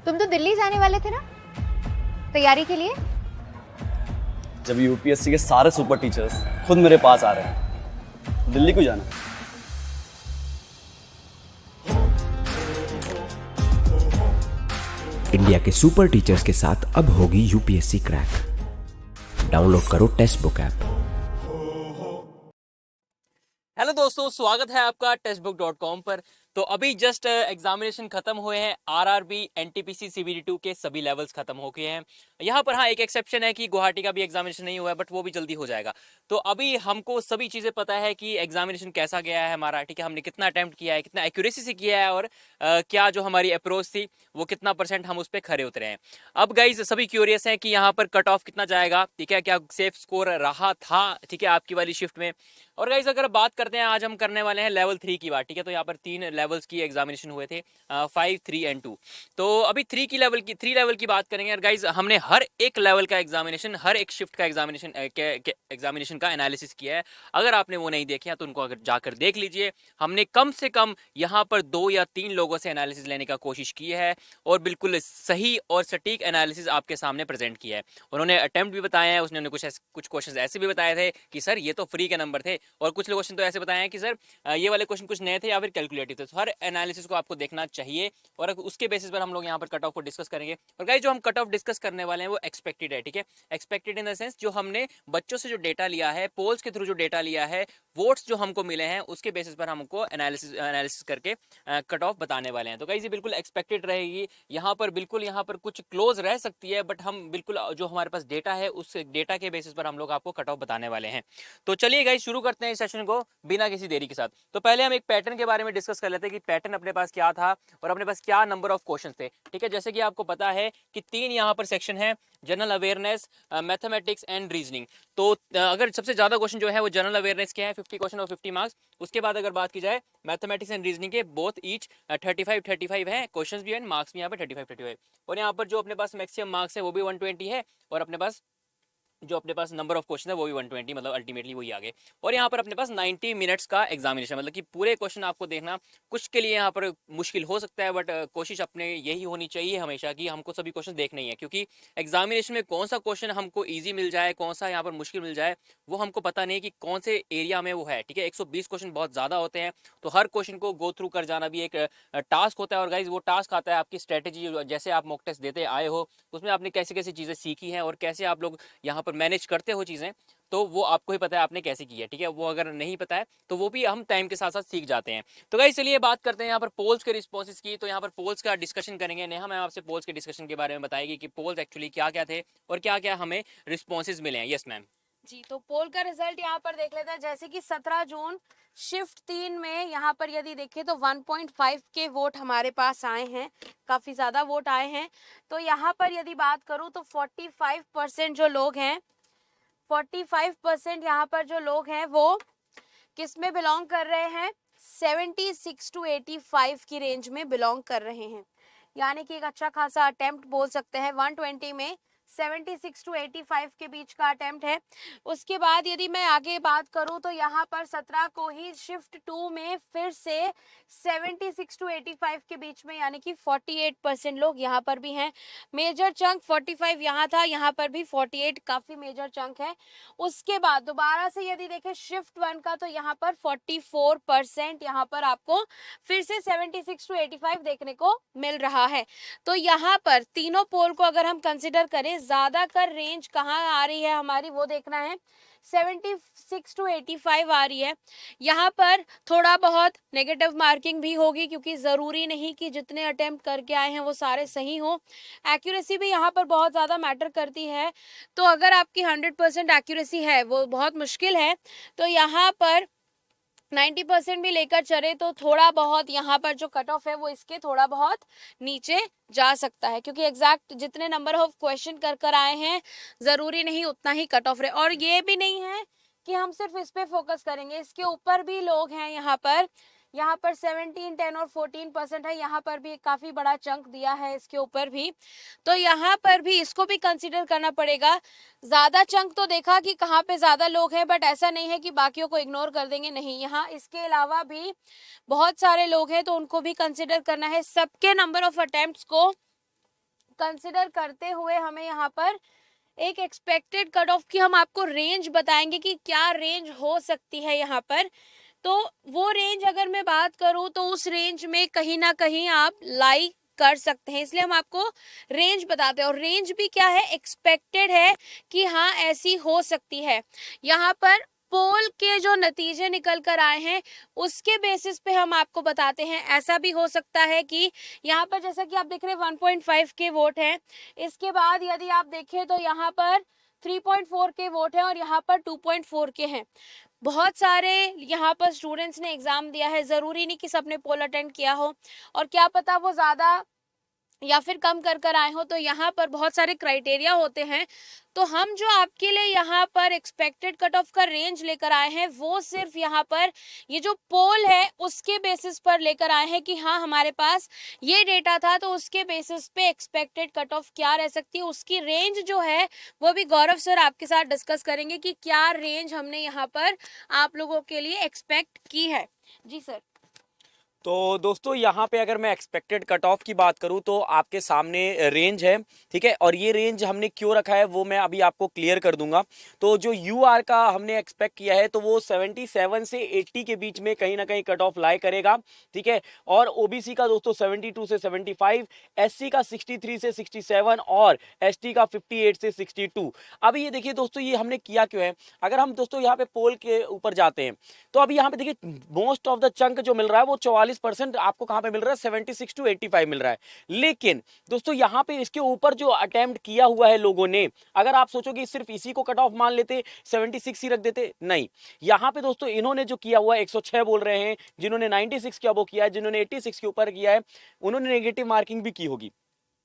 तुम तो दिल्ली जाने वाले थे ना तैयारी के लिए। जब यूपीएससी के सारे सुपर टीचर्स खुद मेरे पास आ रहे हैं तो दिल्ली क्यों जाना? इंडिया के सुपर टीचर्स के साथ अब होगी यूपीएससी क्रैक। डाउनलोड करो टेक्स्ट बुक ऐप। हेलो दोस्तों, स्वागत है आपका टेक्स्टबुक.com पर। तो अभी जस्ट एग्जामिनेशन खत्म हुए हैं। आरआरबी, एनटीपीसी, सीबीडी2 के सभी लेवल्स खत्म हो गए हैं। यहाँ पर हाँ एक एक्सेप्शन है कि गुवाहाटी का भी एग्जामिनेशन नहीं हुआ है, बट वो भी जल्दी हो जाएगा। तो अभी हमको सभी चीज़ें पता है कि एग्जामिनेशन कैसा गया है हमारा, ठीक है, हमने कितना अटैम्प्ट किया है, कितना एक्यूरेसी से किया है, और क्या जो हमारी अप्रोच थी वो कितना % हम उस पर खरे उतरे हैं। अब गाइज सभी क्यूरियस हैं कि यहाँ पर कट ऑफ कितना जाएगा, ठीक है, क्या सेफ स्कोर रहा था, ठीक है, आपकी वाली शिफ्ट में। और गाइज अगर बात करते हैं, आज हम करने वाले हैं लेवल 3 की बात, ठीक है। तो यहाँ पर 3 लेवल्स की एग्जामिनेशन हुए थे, 5, 3 एंड 2। तो अभी 3 लेवल की बात करेंगे। और गाइज हमने हर एक लेवल का एग्जामिनेशन, हर एक शिफ्ट का एग्जामिनेशन का एनालिसिस किया है। अगर आपने वो नहीं देखे हैं तो उनको अगर जाकर देख लीजिए। हमने कम से कम यहाँ पर 2 या 3 लोगों से एनालिसिस लेने का कोशिश की है और बिल्कुल सही और सटीक एनालिसिस आपके सामने प्रेजेंट किया है। उन्होंने अटेम्प्ट भी बताए हैं, उसने कुछ क्वेश्चन ऐसे भी बताए थे कि सर ये तो फ्री के नंबर थे, और कुछ क्वेश्चन तो ऐसे बताए हैं कि सर ये वाले क्वेश्चन कुछ नए थे या फिर कैलकुलेटिव थे। तो हर एनालिसिस को आपको देखना चाहिए और उसके बेसिस पर हम लोग यहाँ पर कट ऑफ को डिस्कस करेंगे। और गाइस जो हम कट ऑफ डिस्कस करने वाले हैं वो एक्सपेक्टेड है, ठीक है। एक्सपेक्टेड इन द सेंस जो हमने बच्चों से जो डेटा लिया है, पोल्स के थ्रू जो डेटा लिया है, वोट्स जो हमको मिले हैं, उसके बेसिस पर हमको एनालिसिस करके कट ऑफ बताने वाले हैं। तो गाइस ये बिल्कुल एक्सपेक्टेड रहेगी। यहाँ पर कुछ क्लोज रह सकती है, बट हम बिल्कुल जो हमारे पास डेटा है उस डेटा के बेसिस पर हम लोग आपको कट ऑफ बताने वाले हैं। तो चलिए गाइस शुरू करते हैं इस सेशन को बिना किसी देरी के साथ। तो पहले हम एक पैटर्न के बारे में डिस्कस कर लेते हैं कि पैटर्न अपने पास क्या था और अपने पास क्या नंबर ऑफ क्वेश्चन थे, ठीक है। जैसे कि आपको पता है कि 3 यहाँ पर सेक्शन है, general awareness, mathematics and reasoning. तो अगर सबसे ज्यादा क्वेश्चन जो है वो जनरल अवेयरनेस के हैं, 50 क्वेश्चन और 50 मार्क्स। उसके बाद अगर बात की जाए मैथमेटिक्स एंड रीजनिंग के, बोथ ईच 35 है, क्वेश्चन भी है, मार्क्स भी यहाँ पर 35। और यहाँ पर जो अपने पास मैक्सिमम मार्क्स है वो भी 120 है, और अपने पास जो अपने पास नंबर ऑफ क्वेश्चन है वो भी 120, मतलब अल्टीमेटली वही आ गए। और यहाँ पर अपने पास 90 मिनट्स का एग्जामिनेशन, मतलब कि पूरे क्वेश्चन आपको देखना कुछ के लिए यहाँ पर मुश्किल हो सकता है, बट कोशिश अपने यही होनी चाहिए हमेशा कि हमको सभी क्वेश्चन देखने ही है, क्योंकि एग्जामिनेशन में कौन सा क्वेश्चन हमको ईजी मिल जाए, कौन सा यहाँ पर मुश्किल मिल जाए, वो हमको पता नहीं कि कौन से एरिया में वो है, ठीक है। 120 क्वेश्चन बहुत ज़्यादा होते हैं, तो हर क्वेश्चन को गो थ्रू कर जाना भी एक टास्क होता है। और गाइज वो टास्क आता है आपकी स्ट्रेटेजी, जैसे आप मॉक टेस्ट देते आए हो उसमें आपने कैसी कैसी चीज़ें सीखी हैं और कैसे आप लोग यहाँ पर मैनेज करते हो चीज़ें, तो वो आपको ही पता है आपने कैसे की है, ठीक है। वो अगर नहीं पता है तो वो भी हम टाइम के साथ साथ सीख जाते हैं। तो गाइस चलिए बात करते हैं यहाँ पर पोल्स के रिस्पॉन्सेज की। तो यहाँ पर पोल्स का डिस्कशन करेंगे। नेहा मैम आपसे पोल्स के डिस्कशन के बारे में बताएगी कि पोल्स एक्चुअली क्या क्या थे और क्या क्या हमें रिस्पॉन्सेज मिले हैं। यस मैम जी, तो पोल का रिजल्ट यहाँ पर देख लेते हैं। जैसे कि 17 जून शिफ्ट 3 में यहाँ पर यदि देखें तो 1.5 के वोट हमारे पास आए हैं, काफी ज्यादा वोट आए हैं। तो यहाँ पर यदि बात करूँ तो 45% जो लोग हैं, 45% यहाँ पर जो लोग हैं वो किस में बिलोंग कर रहे हैं, 76 to 85 की रेंज में बिलोंग कर रहे हैं। यानी कि एक अच्छा खासा अटेम्प्ट बोल सकते हैं। 120 में 76 to 85 के बीच का अटेम्प्ट है। उसके बाद यदि मैं आगे बात करूं तो यहाँ पर 17 को ही शिफ्ट 2 में फिर से 76 to 85 के बीच में, यानी कि 48% लोग यहाँ पर भी हैं। मेजर चंक 45 यहाँ था, यहाँ पर भी 48 काफी मेजर चंक है। उसके बाद दोबारा से यदि देखें शिफ्ट 1 का, तो यहाँ पर 44% यहाँ पर आपको फिर से 76 to 85 देखने को मिल रहा है। तो यहाँ पर तीनों पोल को अगर हम कंसिडर करें, ज्यादातर रेंज कहाँ आ रही है हमारी वो देखना है, 76 to 85 आ रही है। यहाँ पर थोड़ा बहुत नेगेटिव मार्किंग भी होगी, क्योंकि ज़रूरी नहीं कि जितने अटेम्प्ट करके आए हैं वो सारे सही हो। एक्यूरेसी भी यहाँ पर बहुत ज़्यादा मैटर करती है। तो अगर आपकी 100% एक्यूरेसी है, वो बहुत मुश्किल है, तो यहाँ पर 90% भी लेकर चले तो थोड़ा बहुत यहाँ पर जो कट ऑफ है वो इसके थोड़ा बहुत नीचे जा सकता है, क्योंकि एग्जैक्ट जितने नंबर ऑफ क्वेश्चन कर कर आए हैं ज़रूरी नहीं उतना ही कट ऑफ रहे। और ये भी नहीं है कि हम सिर्फ इस पे फोकस करेंगे, इसके ऊपर भी लोग हैं यहाँ पर 17, 10 और 14% है। यहाँ पर भी काफ़ी बड़ा चंक दिया है इसके ऊपर भी, तो यहाँ पर भी इसको भी कंसिडर करना पड़ेगा। ज़्यादा चंक तो देखा कि कहाँ पे ज़्यादा लोग हैं, बट ऐसा नहीं है कि बाकियों को इग्नोर कर देंगे, नहीं, यहाँ इसके अलावा भी बहुत सारे लोग हैं तो उनको भी कंसिडर करना है। सबके नंबर ऑफ अटेम्प्ट्स को कंसिडर करते हुए हमें यहाँ पर एक एक्सपेक्टेड कट ऑफ की हम आपको रेंज बताएंगे कि क्या रेंज हो सकती है यहाँ पर। तो वो रेंज अगर मैं बात करूँ तो उस रेंज में कहीं ना कहीं आप लाई कर सकते हैं, इसलिए हम आपको रेंज बताते हैं। और रेंज भी क्या है, एक्सपेक्टेड है कि हाँ ऐसी हो सकती है। यहाँ पर पोल के जो नतीजे निकल कर आए हैं उसके बेसिस पे हम आपको बताते हैं। ऐसा भी हो सकता है कि यहाँ पर जैसा कि आप देख रहे हैं 1.5 के वोट हैं, इसके बाद यदि आप देखें तो यहाँ पर 3.4 के वोट हैं और यहाँ पर 2.4 के हैं। बहुत सारे यहाँ पर स्टूडेंट्स ने एग्जाम दिया है, ज़रूरी नहीं कि सबने पोल अटेंड किया हो, और क्या पता वो ज़्यादा या फिर कम कर आए हो। तो यहाँ पर बहुत सारे क्राइटेरिया होते हैं। तो हम जो आपके लिए यहाँ पर एक्सपेक्टेड कट ऑफ का रेंज लेकर आए हैं वो सिर्फ यहाँ पर ये जो पोल है उसके बेसिस पर लेकर आए हैं कि हाँ हमारे पास ये डेटा था, तो उसके बेसिस पे एक्सपेक्टेड कट ऑफ क्या रह सकती है, उसकी रेंज जो है वो भी गौरव सर आपके साथ डिस्कस करेंगे कि क्या रेंज हमने यहाँ पर आप लोगों के लिए एक्सपेक्ट की है। जी सर। तो दोस्तों यहाँ पे अगर मैं एक्सपेक्टेड कट ऑफ की बात करूँ तो आपके सामने रेंज है, ठीक है। और ये रेंज हमने क्यों रखा है वो मैं अभी आपको क्लियर कर दूंगा। तो जो यूआर का हमने एक्सपेक्ट किया है तो वो 77 से 80 के बीच में कहीं ना कहीं कट ऑफ लाई करेगा, ठीक है। और ओबीसी का दोस्तों 72 से 75, एससी का 63 से 67 और एसटी का 58 से 62। अभी ये देखिए दोस्तों ये हमने किया क्यों है, अगर हम दोस्तों यहाँ पे पोल के ऊपर जाते हैं तो अभी यहाँ पे देखिए मोस्ट ऑफ द चंक जो मिल रहा है वो 44% आपको कहां पे मिल रहा है, 76 to 85 मिल रहा है। लेकिन दोस्तों यहां पे इसके ऊपर जो अटेम्प्ट किया हुआ है लोगों ने, अगर आप सोचोगे सिर्फ इसी को कट ऑफ मान लेते 76 ही रख देते, नहीं। यहां पे दोस्तों इन्होंने जो किया हुआ है 106 बोल रहे हैं, जिन्होंने 96 के अबो किया है, जिन्होंने 86 के ऊपर किया है उन्होंने नेगेटिव मार्किंग भी की होगी।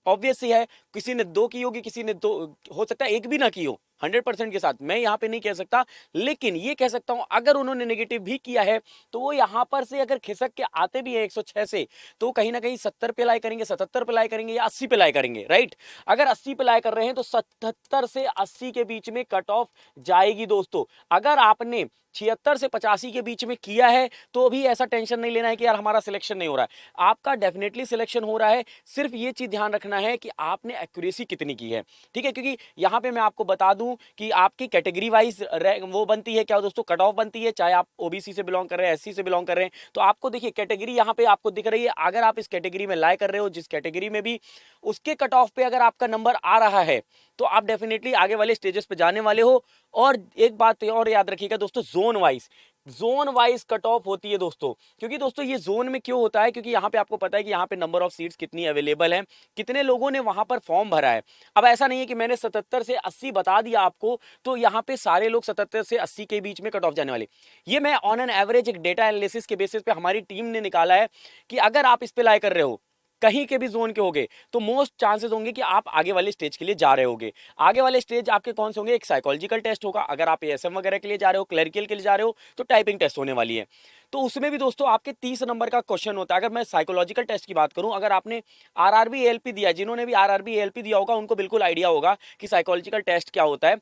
ऑब्वियस ही है, किसी ने 2 की होगी, किसी ने 2, हो सकता है 1 भी ना की हो 100% के साथ, मैं यहाँ पे नहीं कह सकता। लेकिन ये कह सकता हूं अगर उन्होंने नेगेटिव भी किया है तो वो यहाँ पर से अगर खिसक के आते भी है 106 से तो कहीं ना कहीं 70 पे लाई करेंगे, 77 पे लाई करेंगे या 80 पे लाई करेंगे, राइट। अगर 80 पे लाई कर रहे हैं तो 77 से 80 के बीच में कट ऑफ जाएगी दोस्तों। अगर आपने 76 से 85 के बीच में किया है तो भी ऐसा टेंशन नहीं लेना है कि यार हमारा सिलेक्शन नहीं हो रहा है, आपका डेफिनेटली सिलेक्शन हो रहा है। सिर्फ ये चीज ध्यान रखना है कि आपने एक्यूरेसी कितनी की है, ठीक है। क्योंकि यहाँ पे मैं आपको बता दूं कि आपकी कैटेगरी वाइज वो बनती है क्या दोस्तों, कट ऑफ बनती है, चाहे आप ओबीसी से बिलोंग कर रहे हैं, एससी से बिलोंग कर रहे हैं, तो आपको देखिए कैटेगरी यहाँ पे आपको दिख रही है। अगर आप इस कैटेगरी में लाई कर रहे हो, जिस कैटेगरी में भी, उसके कट ऑफ पे अगर आपका नंबर आ रहा है तो आप डेफिनेटली आगे वाले स्टेजेस पे जाने वाले हो। और एक बात और याद रखिएगा दोस्तों, जोन वाइज कट ऑफ होती है दोस्तों। क्योंकि दोस्तों ये जोन में क्यों होता है, क्योंकि यहाँ पे आपको पता है कि यहाँ पे नंबर ऑफ सीट्स कितनी अवेलेबल हैं, कितने लोगों ने वहां पर फॉर्म भरा है। अब ऐसा नहीं है कि मैंने 77 से 80 बता दिया आपको तो यहाँ पे सारे लोग 77 से 80 के बीच में कट ऑफ जाने वाले। ये मैं ऑन एन एवरेज एक डेटा एनालिसिस के बेसिस पे हमारी टीम ने निकाला है कि अगर आप इस पे लाई कर रहे हो कहीं के भी जोन के होंगे तो मोस्ट चांसेस होंगे कि आप आगे वाले स्टेज के लिए जा रहे होगे। आगे वाले स्टेज आपके कौन से होंगे, एक साइकोलॉजिकल टेस्ट होगा, अगर आप एएसएम वगैरह के लिए जा रहे हो, क्लरिकल के लिए जा रहे हो तो टाइपिंग टेस्ट होने वाली है। तो उसमें भी दोस्तों आपके 30 नंबर का क्वेश्चन होता है। अगर मैं साइकोलॉजिकल टेस्ट की बात करूं, अगर आपने आरआरबी एएलपी दिया, जिन्होंने भी आरआरबी एएलपी दिया होगा उनको बिल्कुल आइडिया होगा कि साइकोलॉजिकल टेस्ट क्या होता है।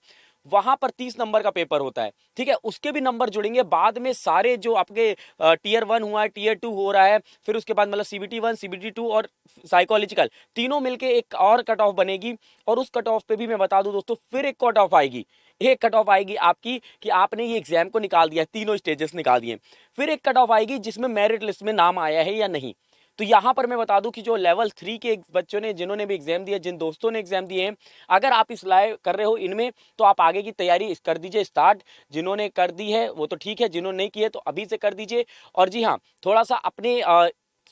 वहां पर 30 नंबर का पेपर होता है, ठीक है। उसके भी नंबर जुड़ेंगे बाद में, सारे जो आपके टीयर 1 हुआ है, टीयर 2 हो रहा है, फिर उसके बाद मतलब CBT 1, CBT 2 और साइकोलॉजिकल तीनों मिलके एक और कट ऑफ बनेगी। और उस कट ऑफ पे भी मैं बता दूं दोस्तों फिर एक कट ऑफ आएगी, एक कट ऑफ आएगी आपकी कि आपने ये एग्जाम को निकाल दिया, तीनों स्टेजेस निकाल दिए। फिर एक कट ऑफ आएगी जिसमें मेरिट लिस्ट में नाम आया है या नहीं। तो यहाँ पर मैं बता दूं कि जो लेवल 3 के बच्चों ने, जिन्होंने भी एग्जाम दिया, जिन दोस्तों ने एग्जाम दिए हैं, अगर आप इस लाइव कर रहे हो इनमें तो आप आगे की तैयारी कर दीजिए स्टार्ट। जिन्होंने कर दी है वो तो ठीक है, जिन्होंने नहीं की है तो अभी से कर दीजिए। और जी हाँ, थोड़ा सा अपने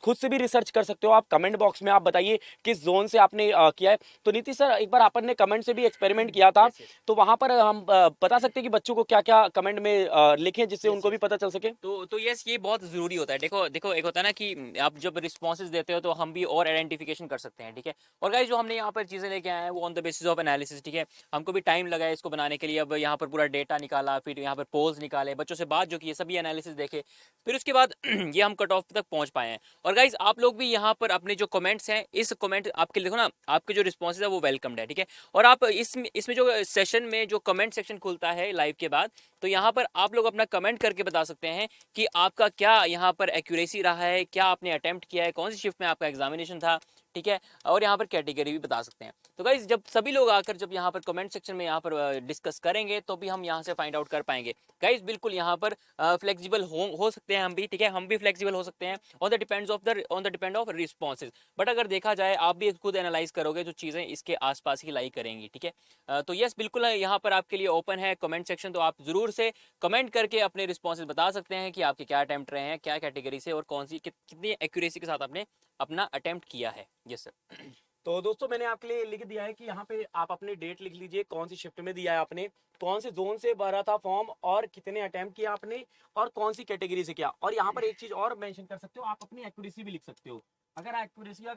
खुद से भी रिसर्च कर सकते हो आप, कमेंट बॉक्स में आप बताइए किस जोन से आपने किया है। तो नीतीश सर एक बार अपन ने कमेंट से भी एक्सपेरिमेंट किया था, तो वहां पर हम बता सकते हैं कि बच्चों को क्या क्या कमेंट में लिखें जिससे उनको भी पता चल सके। तो यस, ये बहुत जरूरी होता है। देखो एक होता है ना कि आप जब रिस्पॉन्सेज देते हो तो हम भी और आइडेंटिफिकेशन कर सकते हैं, ठीक है। और गाइस जो हमने यहाँ पर चीजें लेके आए हैं वो on the basis of analysis, ठीक है। हमको भी टाइम लगा है इसको बनाने के लिए। अब यहाँ पर पूरा डेटा निकाला, फिर यहाँ पर पोल्स निकाले, बच्चों से बात जो की, सभी एनालिसिस देखे, फिर उसके बाद ये हम कट ऑफ तक पहुंच पाए हैं। और गाइस आप लोग भी यहाँ पर अपने जो कमेंट्स हैं, इस कमेंट आपके देखो ना, आपके जो रिस्पॉन्सेज है वो वेलकम्ड है, ठीक है। और आप इसमें जो सेशन में जो कमेंट सेक्शन खुलता है लाइव के बाद, तो यहाँ पर आप लोग अपना कमेंट करके बता सकते हैं कि आपका क्या यहाँ पर एक्यूरेसी रहा है, क्या आपने अटेम्प्ट किया है, कौन सी शिफ्ट में आपका एग्जामिनेशन था, ठीक है, और यहाँ पर कैटेगरी भी बता सकते हैं। तो गाइज जब सभी लोग आकर जब यहाँ पर कमेंट सेक्शन में यहाँ पर डिस्कस करेंगे तो भी हम यहाँ से फाइंड आउट कर पाएंगे। गाइज बिल्कुल यहाँ पर फ्लेक्सिबल हो सकते हैं हम भी, ठीक है, हम भी फ्लेक्सिबल हो सकते हैं on the depend of responses. But अगर देखा जाए आप भी खुद एनालाइज करोगे जो चीज़ें इसके आसपास ही लाई करेंगी, ठीक है। तो यस बिल्कुल यहाँ पर आपके लिए ओपन है कमेंट सेक्शन, तो आप ज़रूर से कमेंट करके अपने रिस्पॉन्सेज बता सकते हैं कि आपके क्या अटैम्प्ट रहे हैं, क्या कैटेगरी से और कौन सी कितनी एक्यूरेसी के साथ आपने अपना अटेम्प्ट किया है। Yes sir. तो दोस्तों मैंने आपके लिए लिख दिया है कि यहाँ पे आप अपनी डेट लिख लीजिए, कौन सी शिफ्ट में दिया है आपने, कौन से जोन से भरा था फॉर्म और कितने अटेम्प्ट किया आपने और कौन सी कैटेगरी से किया। और यहाँ पर एक चीज और मेंशन कर सकते हो, आप अपनी एक्यूरेसी भी लिख सकते हो। अगर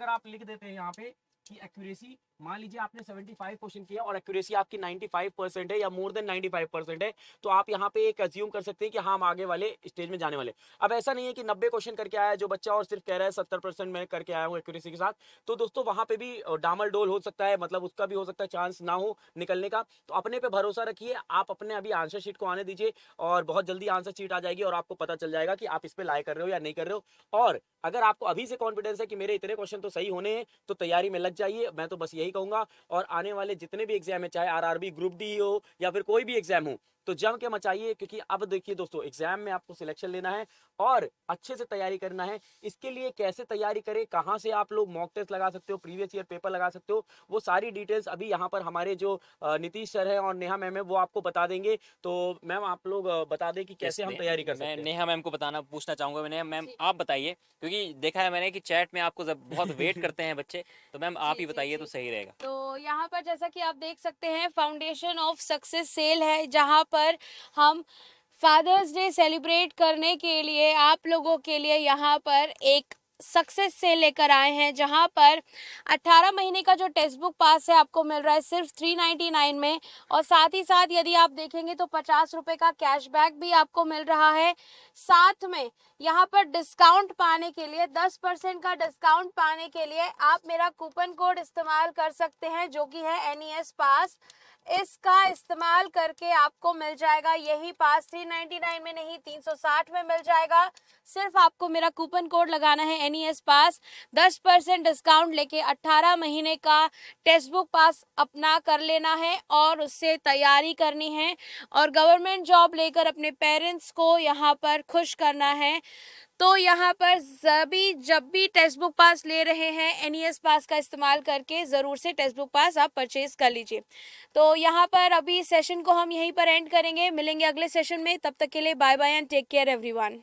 आप लिख देते हैं यहाँ पे कि एक्यूरेसी, मान लीजिए आपने 75 क्वेश्चन किया और एक्यूरेसी आपकी 95% है या मोर देन 95% है, तो आप यहाँ पे एक अज्यूम कर सकते हैं कि हाँ हम आगे वाले स्टेज में जाने वाले। अब ऐसा नहीं है कि 90 क्वेश्चन करके आया जो बच्चा और सिर्फ कह रहा है 70% मैं करके आया हूँ एक्यूरेसी के साथ, तो दोस्तों वहां पे भी डामल डोल हो सकता है, मतलब उसका भी हो सकता है चांस ना हो निकलने का। तो अपने पे भरोसा रखिए, आप अपने अभी आंसर शीट को आने दीजिए और बहुत जल्दी आंसर शीट आ जाएगी और आपको पता चल जाएगा कि आप इस पे लाए कर रहे हो या नहीं कर रहे हो। और अगर आपको अभी से कॉन्फिडेंस है कि मेरे इतने क्वेश्चन तो सही होने हैं, तो तैयारी में लग जाइए, मैं तो बस यही कहूंगा। और आने वाले जितने भी एग्जाम है, चाहे आरआरबी ग्रुप डी हो या फिर कोई भी एग्जाम हो, तो जम के मचाइए, क्योंकि अब देखिए दोस्तों एग्जाम में आपको सिलेक्शन लेना है और अच्छे से तैयारी करना है। इसके लिए कैसे तैयारी करें, कहां से आप लोग मॉक टेस्ट लगा सकते हो, प्रीवियस ईयर पेपर लगा सकते हो, वो सारी डिटेल्स अभी यहाँ पर हमारे जो नीतीश सर है और नेहा मैम है वो आपको बता देंगे। तो मैम आप लोग बता दें कि कैसे हम तैयारी कर सकते हैं। मैं नेहा मैम को पूछना चाहूंगा। नेहा मैम आप बताइए, क्योंकि देखा है मैंने कि चैट में आपको बहुत वेट करते हैं बच्चे, तो मैम आप ही बताइए तो सही रहेगा। तो यहाँ पर जैसा कि आप देख सकते हैं फाउंडेशन ऑफ सक्सेस सेल है, जहाँ पर हम फादर्स डे सेलिब्रेट करने के लिए आप लोगों के लिए यहाँ पर एक सक्सेस सेल लेकर आए हैं, जहाँ पर 18 महीने का जो टेक्स्ट बुक पास है आपको मिल रहा है सिर्फ 399 में। और साथ ही साथ यदि आप देखेंगे तो 50 रुपये का कैशबैक भी आपको मिल रहा है। साथ में यहाँ पर डिस्काउंट पाने के लिए 10% का डिस्काउंट पाने के लिए आप मेरा कूपन कोड इस्तेमाल कर सकते हैं, जो कि है NES पास। इसका इस्तेमाल करके आपको मिल जाएगा यही पास 399 में नहीं 360 में मिल जाएगा। सिर्फ आपको मेरा कूपन कोड लगाना है NES पास, 10% डिस्काउंट लेके 18 महीने का टेक्स्ट बुक पास अपना कर लेना है और उससे तैयारी करनी है और गवर्नमेंट जॉब लेकर अपने पेरेंट्स को यहाँ पर खुश करना है। तो यहाँ पर जब भी टेक्स्ट बुक पास ले रहे हैं NES पास का इस्तेमाल करके ज़रूर से टेक्स्ट बुक पास आप परचेज कर लीजिए। तो यहाँ पर अभी सेशन को हम यहीं पर एंड करेंगे, मिलेंगे अगले सेशन में, तब तक के लिए bye bye and take care everyone.